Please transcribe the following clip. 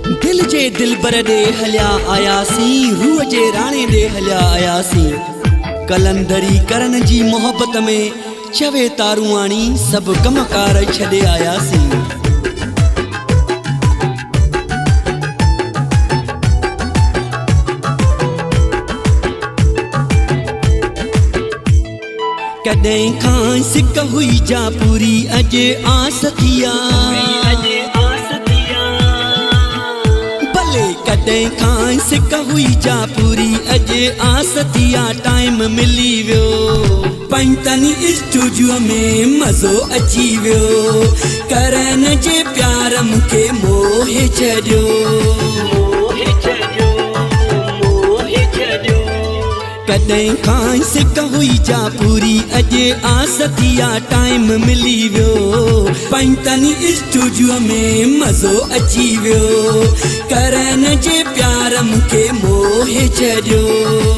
दिल जे दिलबर दे हलिया आयासी, रूह जे राणे दे हलिया आयासी। कलंदरी करण जी मोहब्बत में चवे तारूआणी सब कमकार छॾे आयासी। कॾहिं खां सिक हुई जा पूरी अॼु आस थिया, भले कॾहिं खां सिक हुई जा पूरी अॼु आस थिया। टाइम मिली वियो पंजतनी स्टूडियो में मज़ो अची वियो। करण जे प्यार मूंखे मोहे छॾियो। कॾहिं खां सिक हुई जा पूरी अॼु आस थिया। टाइम मिली वियो पंजतनी स्टूडियो में मज़ो अची वियो। करण जे प्यार मूंखे मोहे छॾियो।